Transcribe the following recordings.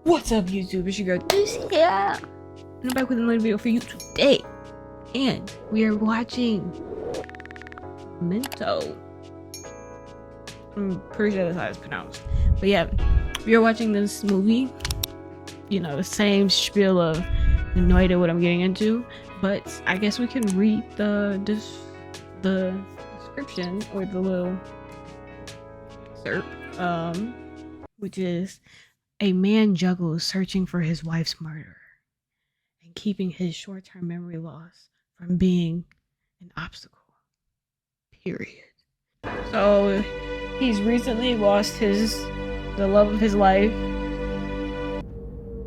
What's up, YouTube? It's your girl Deuce here, and I'm back with another video for you today. And we are watching Memento. I'm pretty sure that's how it's pronounced. But yeah, we are watching this movie. You know, the same spiel of no idea what I'm getting into. But I guess we can read the description or the little excerpt, which is: a man juggles searching for his wife's murder and keeping his short-term memory loss from being an obstacle. Period. So he's recently lost the love of his life.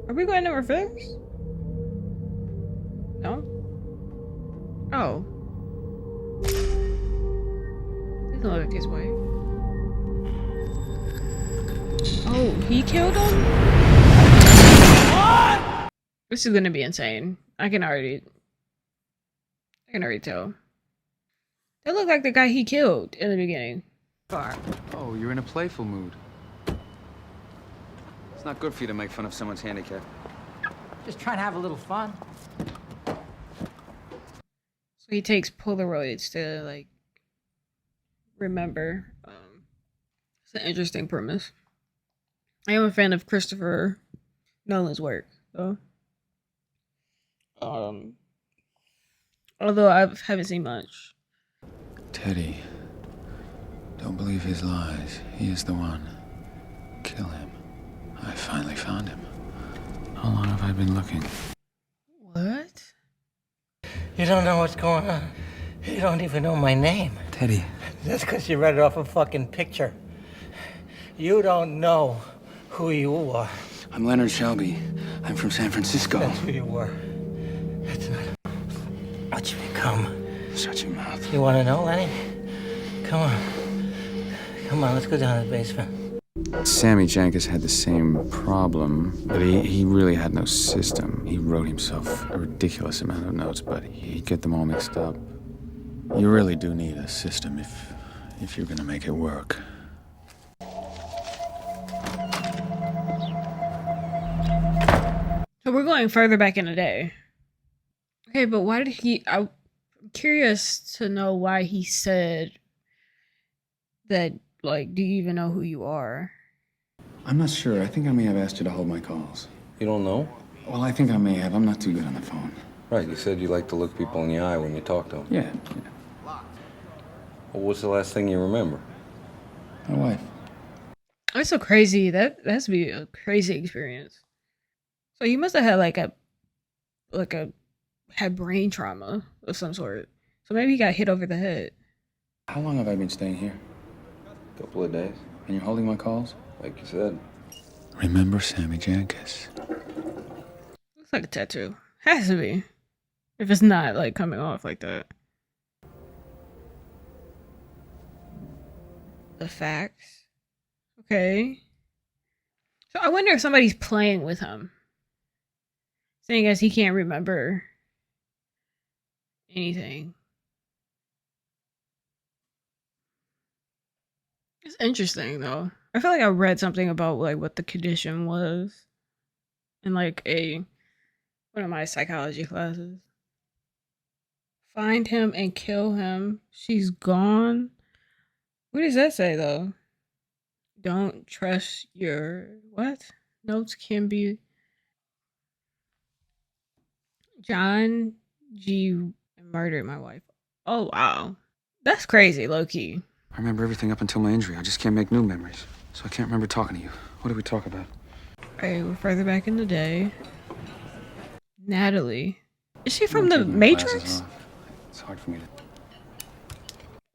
Are we going to reverse? No? Oh. He doesn't look like his wife. Oh, he killed him? What? This is gonna be insane. I can already tell. They look like the guy he killed in the beginning. Oh, you're in a playful mood. It's not good for you to make fun of someone's handicap. Just trying to have a little fun. So he takes Polaroids to, like, remember. It's an interesting premise. I am a fan of Christopher Nolan's work, though. Although I haven't seen much. Teddy, don't believe his lies. He is the one. Kill him. I finally found him. How long have I been looking? What? You don't know what's going on. You don't even know my name. Teddy. That's because you read it off a fucking picture. You don't know who you are. I'm Leonard Shelby. I'm from San Francisco. That's who you were. That's not what you become. Shut your mouth. You want to know, Lenny? Come on. Come on, let's go down to the basement. Sammy Jankis had the same problem, but he really had no system. He wrote himself a ridiculous amount of notes, but he'd get them all mixed up. You really do need a system if you're gonna make it work. So we're going further back in the day. Okay, but why did I'm curious to know why he said that, like, do you even know who you are? I'm not sure. I think I may have asked you to hold my calls. You don't know? Well, I think I may have. I'm not too good on the phone. Right, you said you like to look people in the eye when you talk to them. Yeah. Well, what's the last thing you remember? My wife. That's so crazy. That has to be a crazy experience. So you must have had had brain trauma of some sort. So maybe he got hit over the head. How long have I been staying here? A couple of days, And you're holding my calls? like you said. Remember Sammy Jankis? Looks like a tattoo. Has to be. If it's not, like, coming off like that. The facts. Okay. So I wonder if somebody's playing with him. Seeing as he can't remember anything. It's interesting, though. I feel like I read something about, like, what the condition was in, like, one of my psychology classes. Find him and kill him. She's gone. What does that say, though? Don't trust your... What? Notes can be... John G. murdered my wife. Oh, wow. That's crazy, low-key. I remember everything up until my injury. I just can't make new memories. So I can't remember talking to you. What did we talk about? Alright, we're further back in the day. Natalie. Is she from the Matrix? It's hard for me to...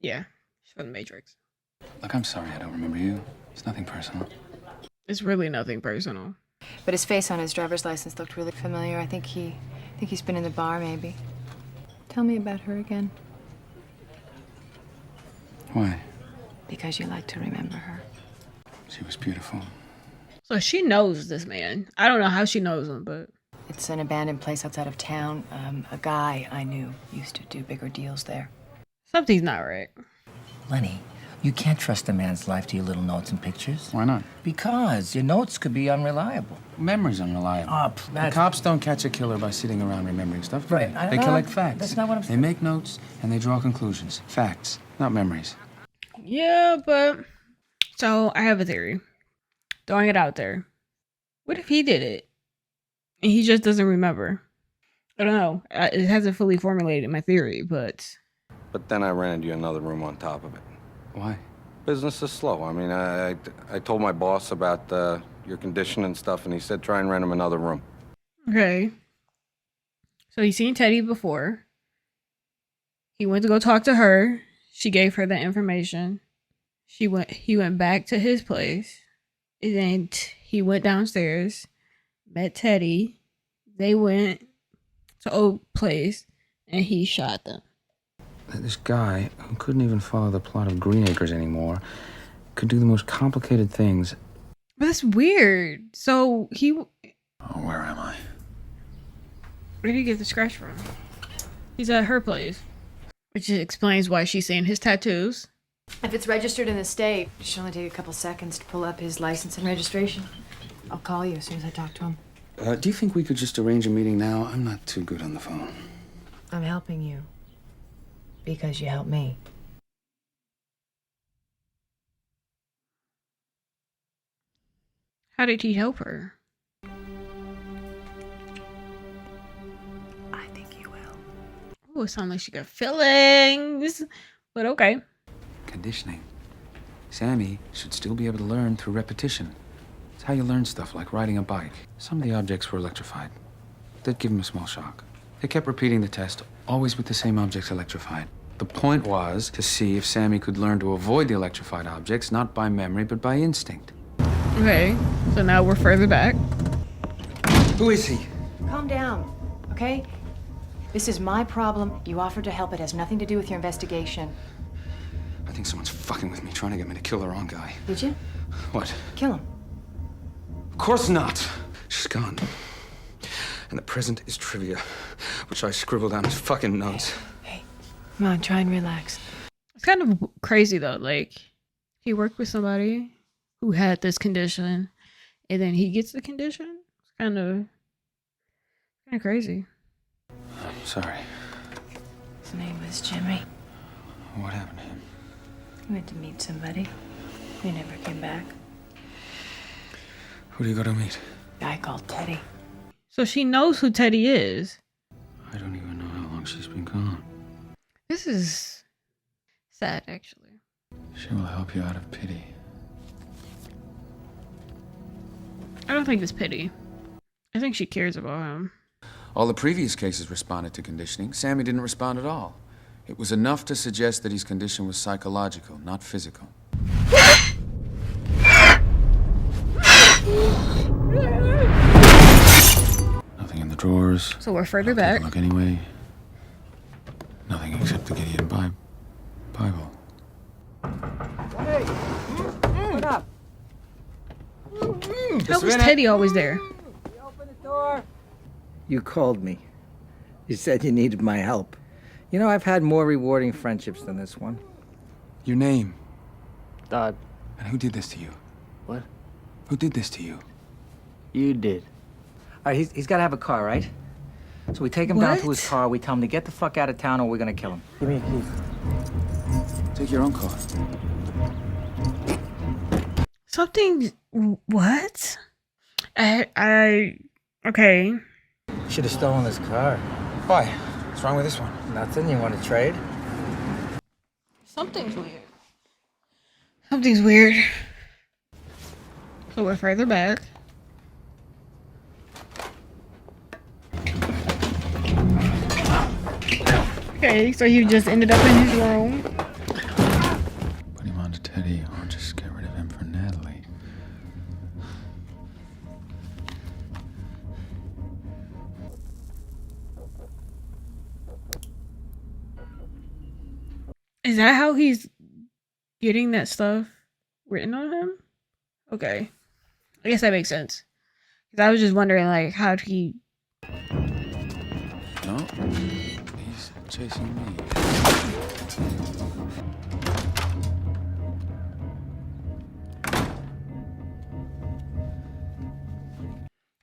Yeah, she's from the Matrix. Look, I'm sorry I don't remember you. It's nothing personal. It's really nothing personal. But his face on his driver's license looked really familiar. I think he's been in the bar, maybe. Tell me about her again. Why? Because you like to remember her. She was beautiful. So she knows this man. I don't know how she knows him, but... It's an abandoned place outside of town. A guy I knew used to do bigger deals there. Something's not right. Lenny, You can't trust a man's life to your little notes and pictures. Why not? Because your notes could be unreliable. Memory's unreliable. The That's cops don't catch a killer by sitting around remembering stuff. do Right, They, I they know. collect facts. That's not what I'm They saying. make notes and they draw conclusions. Facts, not memories. Yeah, but so I have a theory. Throwing it out there. What if he did it and he just doesn't remember? I don't know. It hasn't fully formulated my theory, but But then I rented you another room on top of it. Why? Business is slow. I mean, I told my boss about your condition and stuff, and he said try and rent him another room. okay. So he's seen Teddy before. He went to go talk to her. She gave her the information. He went back to his place. And then he went downstairs, met Teddy. They went to old place and he shot them. This guy, who couldn't even follow the plot of Green Acres anymore, could do the most complicated things. But that's weird. So Oh, where am I? where did he get the scratch from? He's at her place. Which explains why she's seeing his tattoos. If it's registered in the state, it should only take a couple seconds to pull up his license and registration. I'll call you as soon as I talk to him. Do you think we could just arrange a meeting now? I'm not too good on the phone. I'm helping you. Because you helped me. How did he help her? I think you will. Oh, it sounds like she got feelings. But okay. Conditioning. Sammy should still be able to learn through repetition. It's how you learn stuff like riding a bike. Some of the objects were electrified. That'd give him a small shock. They kept repeating the test, always with the same objects electrified. The point was to see if Sammy could learn to avoid the electrified objects, not by memory, but by instinct. Okay. So now we're further back. Who is he? Calm down, okay? This is my problem. You offered to help. It has nothing to do with your investigation. I think someone's fucking with me, trying to get me to kill the wrong guy. Did you? What? Kill him. Of course not. She's gone. And the present is trivia, which I scribbled down as fucking notes. Hey, come on, try and relax. It's kind of crazy though. Like, he worked with somebody who had this condition, and then he gets the condition. It's kind of crazy. I'm sorry. His name was Jimmy. What happened to him? He went to meet somebody. He never came back. Who do you go to meet? A guy called Teddy. So she knows who Teddy is. I don't even know how long she's been gone. This is sad, actually. She will help you out of pity. I don't think it's pity. I think she cares about him. All the previous cases responded to conditioning. Sammy didn't respond at all. It was enough to suggest that his condition was psychological, not physical. Nothing in the drawers. So we're further Take a back. look anyway. Nothing except the Gideon Bible. Hey! What up? How was Teddy always there? Open the door. You called me. You said you needed my help. You know, I've had more rewarding friendships than this one. Your name. Thought And who did this to you? what? Who did this to you? You did. All right, he's got to have a car, right? So we take him down to his What? car, we tell him to get the fuck out of town or we're gonna kill him. Give me your keys. Take your own car. Something. What? Okay. Should have stolen his car. Why? What's wrong with this one? Nothing, you want to trade? Something's weird. Something's weird. So we're further back. Okay, so you just ended up in his room. Put him on to Teddy or just get rid of him for Natalie. Is that how he's getting that stuff written on him? Okay. I guess that makes sense. Because I was just wondering, like, how'd he... No, he's chasing me.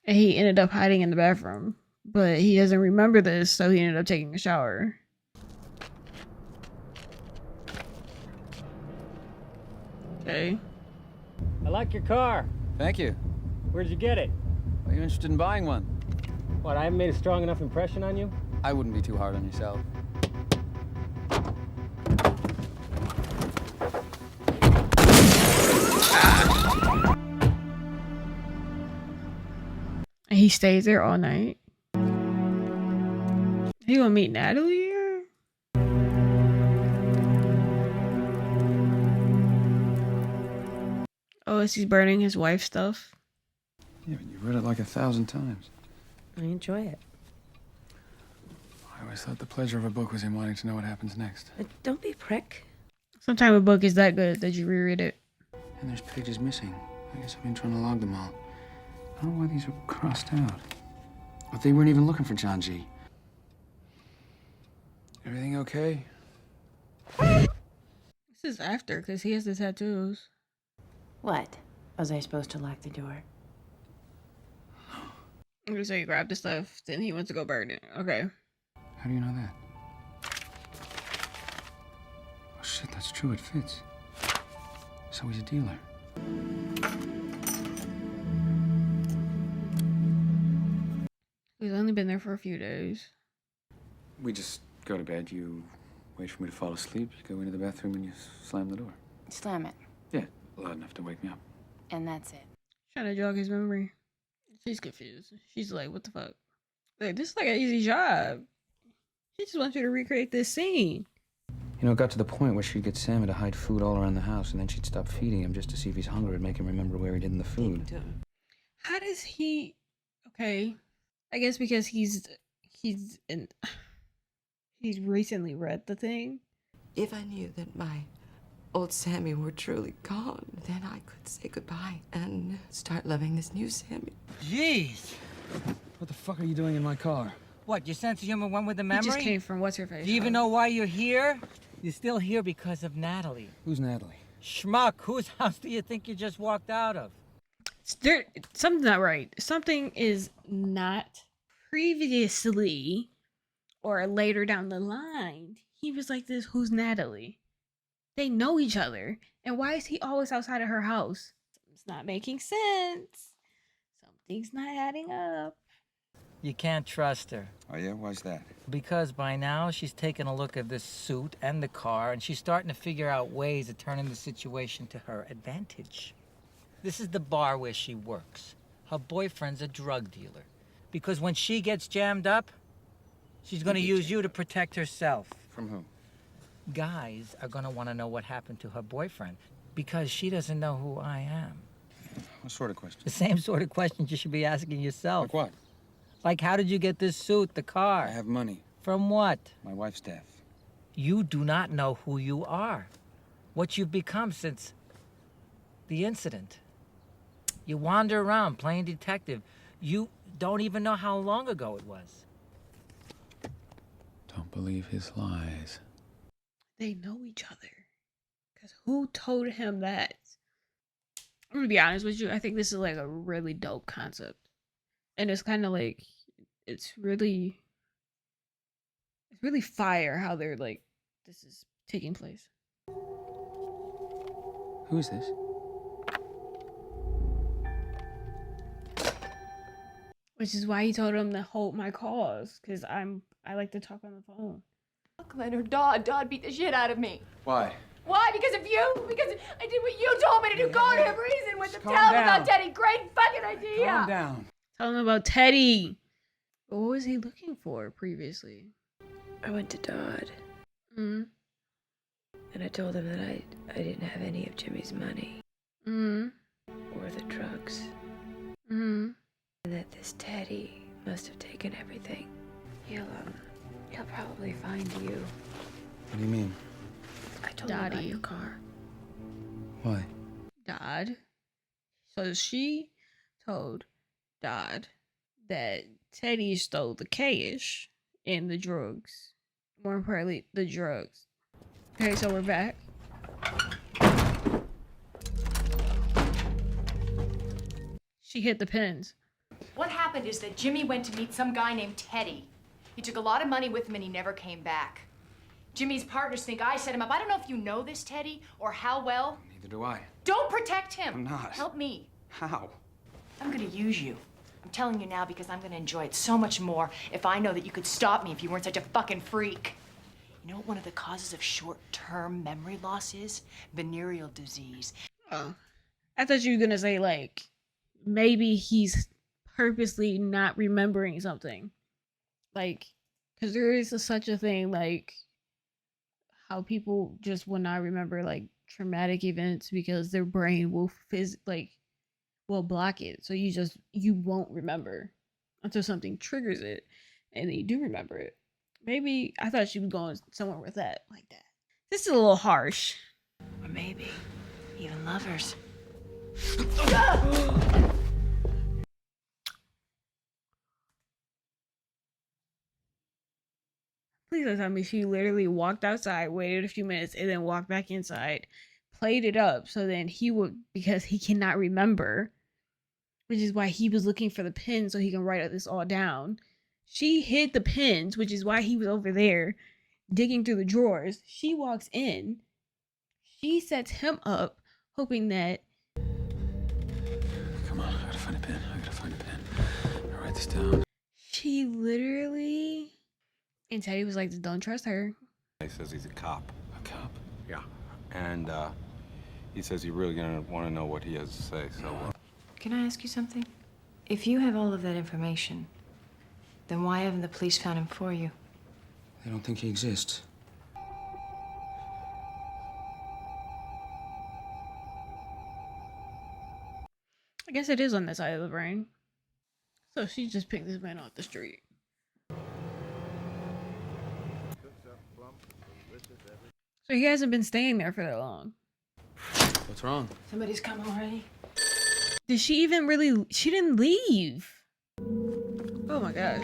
And he ended up hiding in the bathroom. But he doesn't remember this, so he ended up taking a shower. Okay. I like your car. Thank you. Where'd you get it? Are you interested in buying one? What, I haven't made a strong enough impression on you? I wouldn't be too hard on yourself. And he stays there all night. He gonna meet Natalie here? Oh, is he burning his wife's stuff? Yeah, but you read it like 1,000 times. I enjoy it. I always thought the pleasure of a book was in wanting to know what happens next. Don't be a prick. Sometimes a book is that good that you reread it. And there's pages missing. I guess I've been trying to log them all. I don't know why these are crossed out. But they weren't even looking for John G. Everything okay? This is after, because he has the tattoos. What? Was I supposed to lock the door? I'm gonna say he grabbed the stuff, then he went to go burn it. Okay. How do you know that? Oh shit, that's true, it fits. So he's a dealer. He's only been there for a few days. We just go to bed, you wait for me to fall asleep, you go into the bathroom and you slam the door. Slam it. Yeah, loud enough to wake me up. And that's it. Trying to jog his memory. She's confused. She's like, what the fuck? Like, this is like an easy job. She just wants you to recreate this scene. You know, it got to the point where she'd get Sammy to hide food all around the house, and then she'd stop feeding him just to see if he's hungry and make him remember where he'd hidden the food. How does he... Okay. I guess because he's recently read the thing. If I knew that my old Sammy were truly gone, then I could say goodbye and start loving this new Sammy. Jeez! What the fuck are you doing in my car? What, your sense of humor went with the memory? He just came from what's-her-face. Do you even know why you're here? You're still here because of Natalie. Who's Natalie? Schmuck, whose house do you think you just walked out of? Something's not right. Something is not previously or later down the line. He was like this, who's Natalie? They know each other. And why is he always outside of her house? It's not making sense. Something's not adding up. You can't trust her. Oh yeah? Why's that? Because by now she's taken a look at this suit and the car, and she's starting to figure out ways of turning the situation to her advantage. This is the bar where she works. Her boyfriend's a drug dealer. Because when she gets jammed up, she's going to use you to protect herself. From who? Guys are going to want to know what happened to her boyfriend because she doesn't know who I am. What sort of question? The same sort of questions you should be asking yourself. Like what? Like, how did you get this suit, the car? I have money. From what? My wife's death. You do not know who you are, what you've become since the incident. You wander around playing detective. You don't even know how long ago it was. Don't believe his lies. They know each other. Because who told him that? I'm gonna be honest with you. I think this is like a really dope concept. And it's kind of like, it's really fire how they're like, this is taking place. Who is this? Which is why he told him to hold my calls. Because I like to talk on the phone. Fuck Leonard, Dodd beat the shit out of me. Why? Why? Because of you? Because I did what you told me to do. Go to him, reason with him. Calm Tell him down. about Teddy. Great fucking idea. Calm down. Tell him about Teddy. What was he looking for previously? I went to Dodd Mm. and I told him that I didn't have any of Jimmy's money Mm. or the drugs. Mm. And that this Teddy must have taken everything. He'll probably find you. What do you mean? I told him about Dottie. your car. Why? Dodd. So she told Dodd that Teddy stole the cash and the drugs. More importantly, the drugs. Okay, so we're back. She hit the pins. What happened is that Jimmy went to meet some guy named Teddy. He took a lot of money with him and he never came back. Jimmy's partners think I set him up. I don't know if you know this, Teddy, or how well. Neither do I. Don't protect him. I'm not. Help me. How? I'm gonna use you. I'm telling you now because I'm gonna enjoy it so much more if I know that you could stop me if you weren't such a fucking freak. You know what one of the causes of short-term memory loss is? Venereal disease. Oh, I thought you were gonna say like maybe he's purposely not remembering something, like because there is such a thing like how people just will not remember like traumatic events because their brain will will block it, so you won't remember until something triggers it, and then you do remember it. Maybe I thought she was going somewhere with that, like that. This is a little harsh. Or maybe even lovers. Please don't tell me she literally walked outside, waited a few minutes, and then walked back inside, played it up, so then he would, because he cannot remember, which is why he was looking for the pin so he can write this all down. She hid the pins, which is why he was over there digging through the drawers. She walks in. She sets him up, hoping that... Come on, I gotta find a pen. I'll write this down. She literally... And Teddy was like, don't trust her. He says he's a cop. A cop? Yeah. And he says you really gonna want to know what he has to say, so... Can I ask you something? If you have all of that information, then why haven't the police found him for you? They don't think he exists. I guess it is on that side of the brain. So she just picked this man off the street. So he hasn't been staying there for that long. What's wrong? Somebody's come already. Did she even really... She didn't leave. Oh my gosh.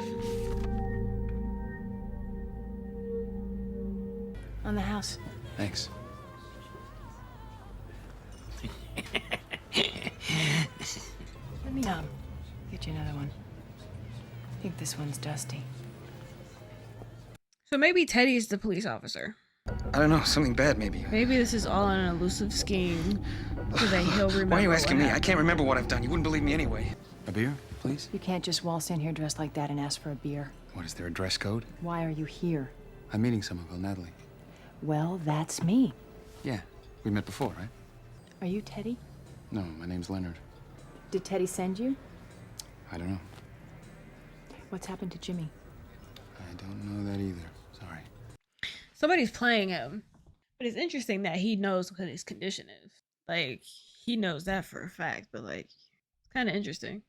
On the house. Thanks. Let me get you another one. I think this one's dusty. So maybe Teddy's the police officer. I don't know, something bad maybe. Maybe this is all an elusive scheme so that he'll remember. Why are you asking what me? I happened. can't remember what I've done. You wouldn't believe me anyway. A beer, please? You can't just waltz in here dressed like that and ask for a beer. What, is there a dress code? Why are you here? I'm meeting someone called Natalie. Well, that's me. Yeah, we met before, right? Are you Teddy? No, my name's Leonard. Did Teddy send you? I don't know. What's happened to Jimmy? I don't know that either. Sorry. Somebody's playing him. But it's interesting that he knows what his condition is. Like, he knows that for a fact, but like, it's kind of interesting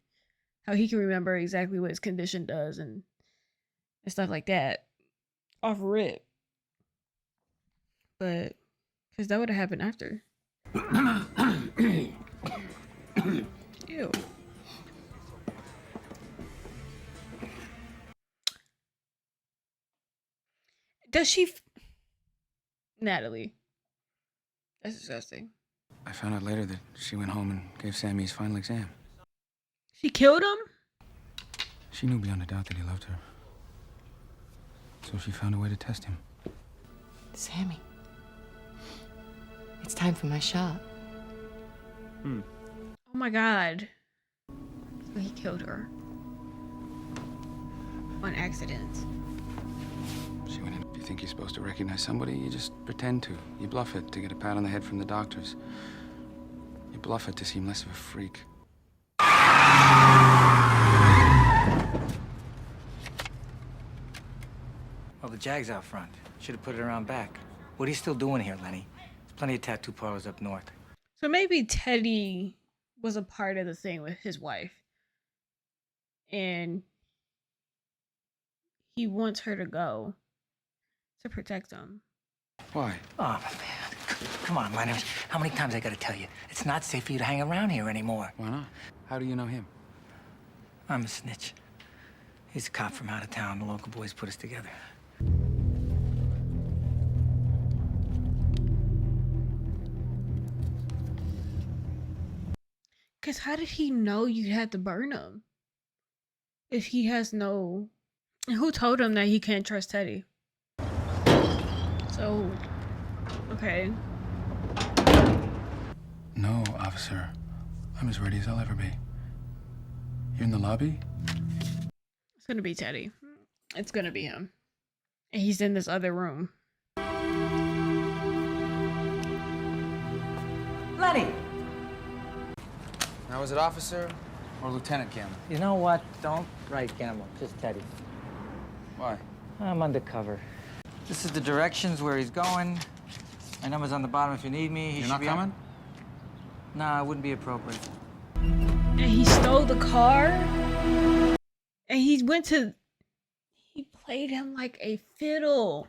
how he can remember exactly what his condition does and stuff like that off rip. But, because that would have happened after. Ew. Does she... Natalie. That's disgusting. I found out later that she went home and gave Sammy his final exam. She killed him? She knew beyond a doubt that he loved her. So she found a way to test him. Sammy, it's time for my shot. Oh my god. So he killed her. On accident. She went in. If you think you're supposed to recognize somebody, you just pretend to. You bluff it to get a pat on the head from the doctors. You bluff it to seem less of a freak. Well, the Jag's out front. Should have put it around back. What are you still doing here, Lenny? There's plenty of tattoo parlors up north. So maybe Teddy was a part of the thing with his wife. And he wants her to go to protect him. Why? Oh, man. Come on, Leonard. How many times I gotta tell you? It's not safe for you to hang around here anymore. Why not? How do you know him? I'm a snitch. He's a cop from out of town. The local boys put us together. Because how did he know you had to burn him? if he has no, and who told him that he can't trust Teddy? So, okay. No, officer. I'm as ready as I'll ever be. You in the lobby? It's gonna be Teddy. It's gonna be him. And he's in this other room. Lenny! Now, is it Officer or Lieutenant Gamble? You know what? Don't write Gamble, just Teddy. Why? I'm undercover. This is the directions where he's going. My number's on the bottom if you need me. He You're should not be coming? Nah, it wouldn't be appropriate. And he stole the car. And he played him like a fiddle.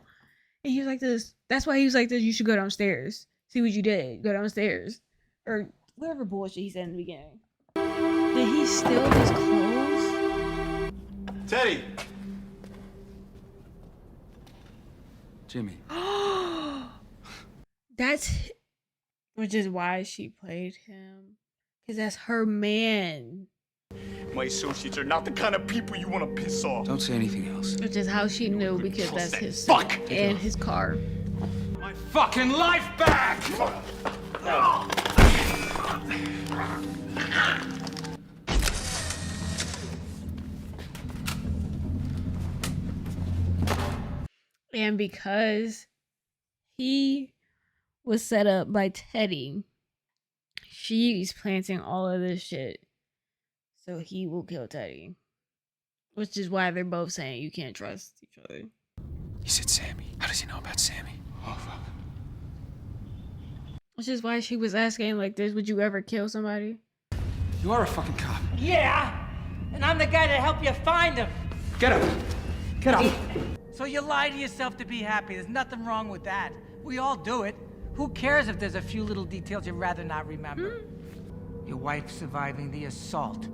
And he was like this. That's why he was like this. You should go downstairs. See what you did. Go downstairs. Or whatever bullshit he said in the beginning. Did he steal his clothes? Teddy! Jimmy. Which is why she played him. Because that's her man. My associates are not the kind of people you want to piss off. Don't say anything else. Which is how she knew, because that's his fuck and his car. My fucking life back! And because he was set up by Teddy, she's planting all of this shit. So he will kill Teddy. Which is why they're both saying you can't trust each other. He said Sammy. How does he know about Sammy? Oh, fuck. Which is why she was asking like this, would you ever kill somebody? You are a fucking cop. Yeah! And I'm the guy to help you find him. Get up. Get up. So you lie to yourself to be happy. There's nothing wrong with that. We all do it. Who cares if there's a few little details you'd rather not remember? Your wife surviving the assault.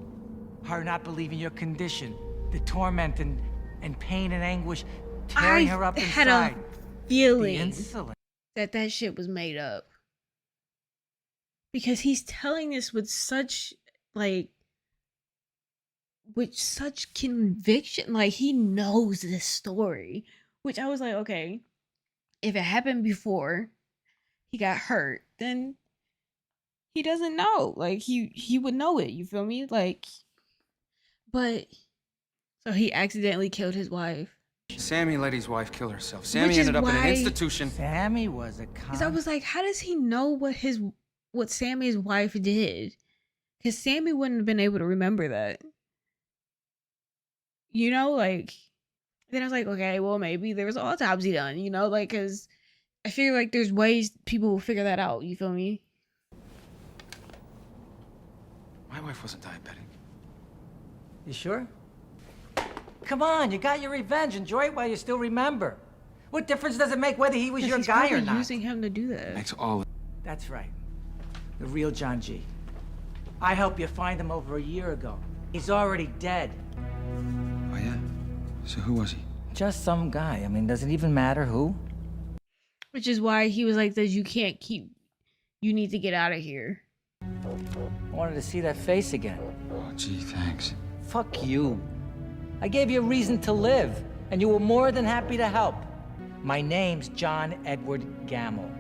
Her not believing your condition. The torment and pain and anguish tearing her up had inside. a feeling The insulin. that shit was made up. Because he's telling this with such, with such conviction. Like, he knows this story. Which I was like, okay, if it happened before he got hurt, then he doesn't know. Like, he would know it, you feel me? Like, but, so he accidentally killed his wife. Sammy let his wife kill herself. Sammy ended up in an institution. Sammy was a con. Because I was like, how does he know what Sammy's wife did? Because Sammy wouldn't have been able to remember that. You know, like, then I was like, okay, well, maybe there was an autopsy done, you know, like, because I feel like there's ways people will figure that out, you feel me? My wife wasn't diabetic. You sure? Come on, you got your revenge. Enjoy it while you still remember. What difference does it make whether he was your He's guy or probably not? using him to do that. Makes all. That's right. The real John G. I helped you find him over a year ago. He's already dead. Oh, yeah? So who was he? Just some guy. I mean, does it even matter who? Which is why he was like, you can't keep, you need to get out of here. I wanted to see that face again. Oh, gee, thanks. Fuck you. I gave you a reason to live, and you were more than happy to help. My name's John Edward Gamble.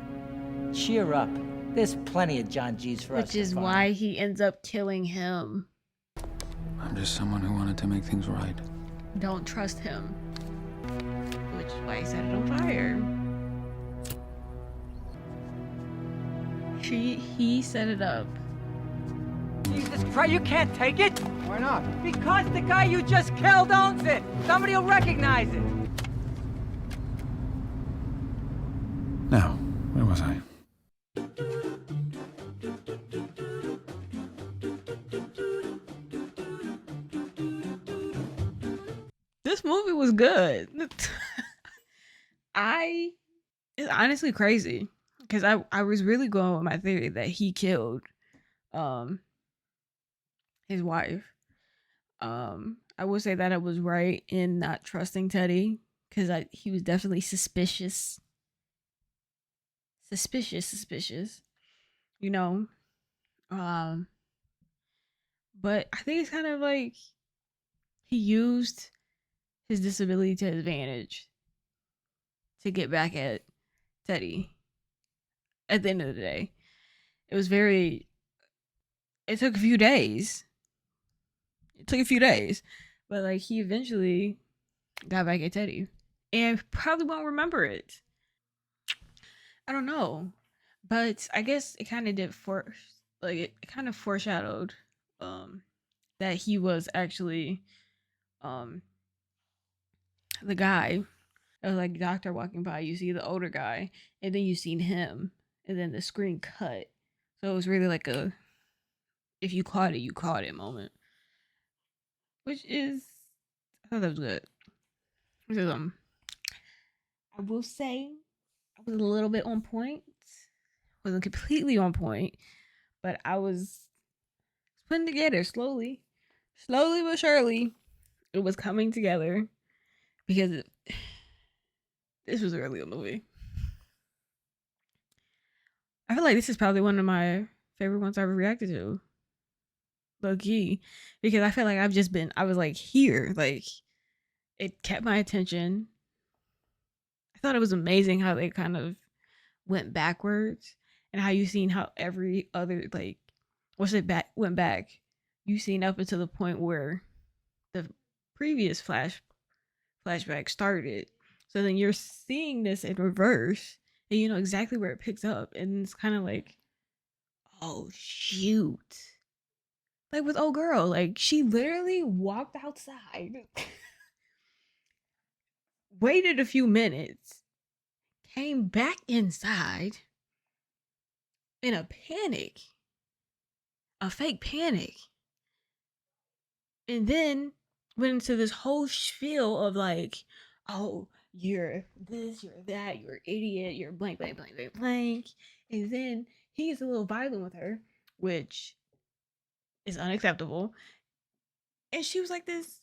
Cheer up. There's plenty of John G's for us Which to is find. why he ends up killing him. I'm just someone who wanted to make things right. Don't trust him. Which is why he set it on fire. He set it up. Jesus Christ, you can't take it? Why not? Because the guy you just killed owns it. Somebody will recognize it. Now, where was I? This movie was good. It's honestly crazy. Because I was really going with my theory that he killed his wife. I would say that I was right in not trusting Teddy. Because he was definitely suspicious. Suspicious. You know? But I think it's kind of like he used his disability to his advantage to get back at Teddy. At the end of the day, it was very. It took a few days. But like he eventually got back at Teddy, and probably won't remember it. I don't know, but I guess it kind of did it kind of foreshadowed that he was actually um the guy. It was like doctor walking by, you see the older guy, and then you seen him, and then the screen cut. So it was really like a if you caught it, you caught it moment. Which is I thought that was good. Because I will say I was a little bit on point. Wasn't completely on point, but I was putting together slowly but surely. It was coming together because this was a really good movie. I feel like this is probably one of my favorite ones I've ever reacted to. Low key. Because I feel like I was like here. Like, it kept my attention. I thought it was amazing how they kind of went backwards and how you seen how every other, like, went back. You seen up until the point where the previous flashback started. So then you're seeing this in reverse and you know exactly where it picks up. And it's kind of like, oh, shoot. Like with old girl, like she literally walked outside, waited a few minutes, came back inside in a panic, a fake panic, and then went into this whole spiel of like, oh, you're this, you're that, you're an idiot, you're blank, blank, blank, blank, blank. And then he's a little violent with her, which is unacceptable. And she was like this,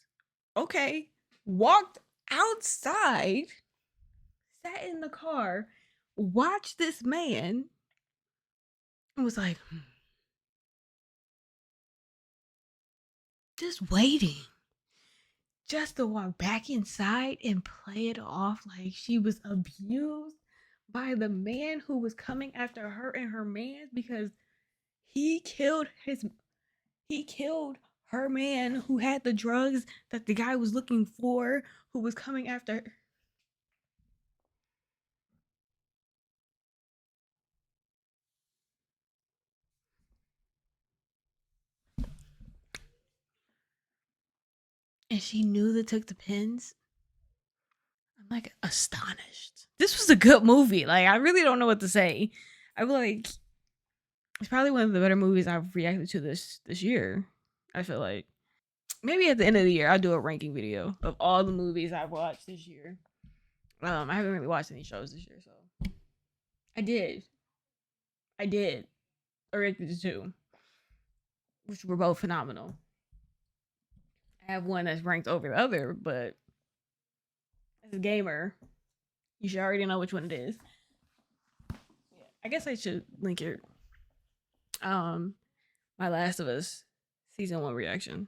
okay, walked outside, sat in the car, watched this man, and was like, just waiting. Just to walk back inside and play it off like she was abused by the man who was coming after her and her man because he killed her man who had the drugs that the guy was looking for, who was coming after her. And she knew that took the pins. I'm like astonished. This was a good movie. Like, I really don't know what to say. I feel like it's probably one of the better movies I've reacted to this year. I feel like maybe at the end of the year I'll do a ranking video of all the movies I've watched this year. I haven't really watched any shows this year, so I did. I reacted to 2, which were both phenomenal. I have one that's ranked over the other, but as a gamer, you should already know which one it is. Yeah, I guess I should link it. My Last of Us season 1 reaction.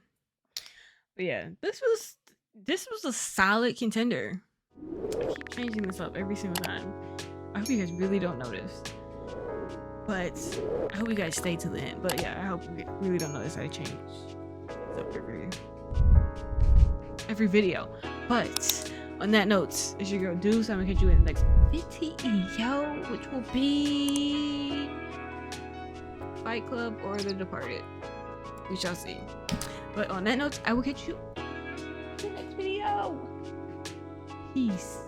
But yeah, this was a solid contender. I keep changing this up every single time. I hope you guys really don't notice. But I hope you guys stay to the end. But yeah, I hope you really don't notice I change this up every video. But on that note, it's your girl Deuce. I'm gonna catch you in the next video, which will be Fight Club or The Departed. We shall see. But on that note, I will catch you in the next video. Peace.